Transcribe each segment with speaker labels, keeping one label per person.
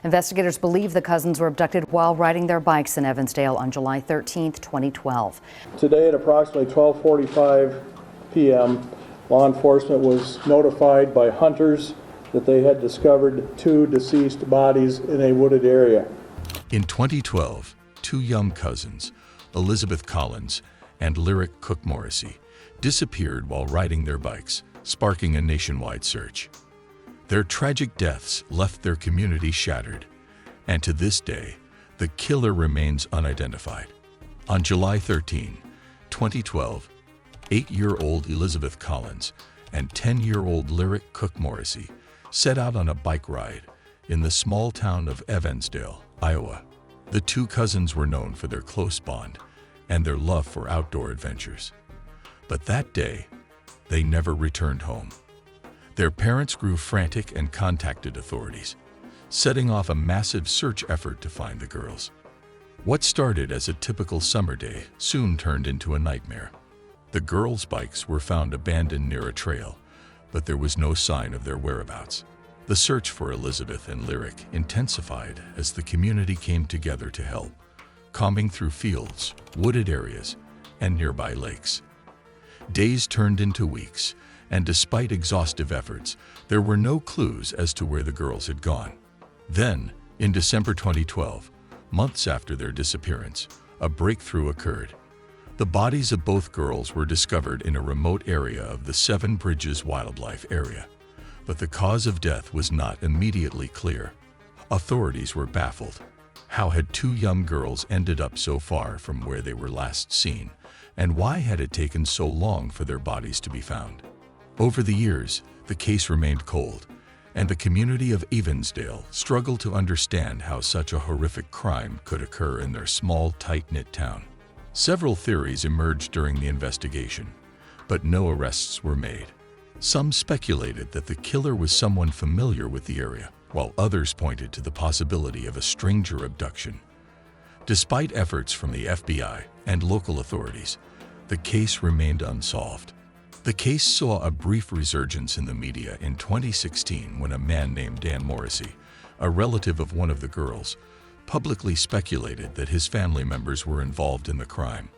Speaker 1: Investigators believe the cousins were abducted while riding their bikes in Evansdale on July 13, 2012.
Speaker 2: Today at approximately 12:45 p.m., law enforcement was notified by hunters that they had discovered two deceased bodies in a wooded area.
Speaker 3: In 2012, two young cousins, Elizabeth Collins and Lyric Cook Morrissey, disappeared while riding their bikes, sparking a nationwide search. Their tragic deaths left their community shattered, and to this day, the killer remains unidentified. On July 13, 2012, 8-year-old Elizabeth Collins and 10-year-old Lyric Cook Morrissey set out on a bike ride in the small town of Evansdale, Iowa. The two cousins were known for their close bond and their love for outdoor adventures. But that day, they never returned home. Their parents grew frantic and contacted authorities, setting off a massive search effort to find the girls. What started as a typical summer day soon turned into a nightmare. The girls' bikes were found abandoned near a trail, but there was no sign of their whereabouts. The search for Elizabeth and Lyric intensified as the community came together to help, combing through fields, wooded areas, and nearby lakes. Days turned into weeks, and despite exhaustive efforts, there were no clues as to where the girls had gone. Then, in December 2012, months after their disappearance, a breakthrough occurred. The bodies of both girls were discovered in a remote area of the Seven Bridges Wildlife Area, but the cause of death was not immediately clear. Authorities were baffled. How had two young girls ended up so far from where they were last seen, and why had it taken so long for their bodies to be found? Over the years, the case remained cold, and the community of Evansdale struggled to understand how such a horrific crime could occur in their small, tight-knit town. Several theories emerged during the investigation, but no arrests were made. Some speculated that the killer was someone familiar with the area, while others pointed to the possibility of a stranger abduction. Despite efforts from the FBI and local authorities, the case remained unsolved. The case saw a brief resurgence in the media in 2016 when a man named Dan Morrissey, a relative of one of the girls, publicly speculated that his family members were involved in the crime.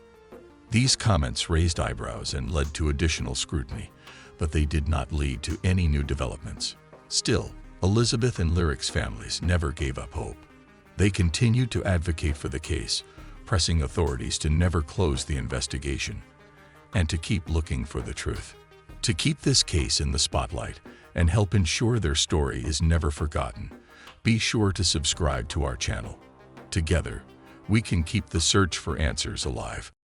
Speaker 3: These comments raised eyebrows and led to additional scrutiny, but they did not lead to any new developments. Still, Elizabeth and Lyric's families never gave up hope. They continued to advocate for the case, pressing authorities to never close the investigation and to keep looking for the truth. To keep this case in the spotlight and help ensure their story is never forgotten, be sure to subscribe to our channel. Together, we can keep the search for answers alive.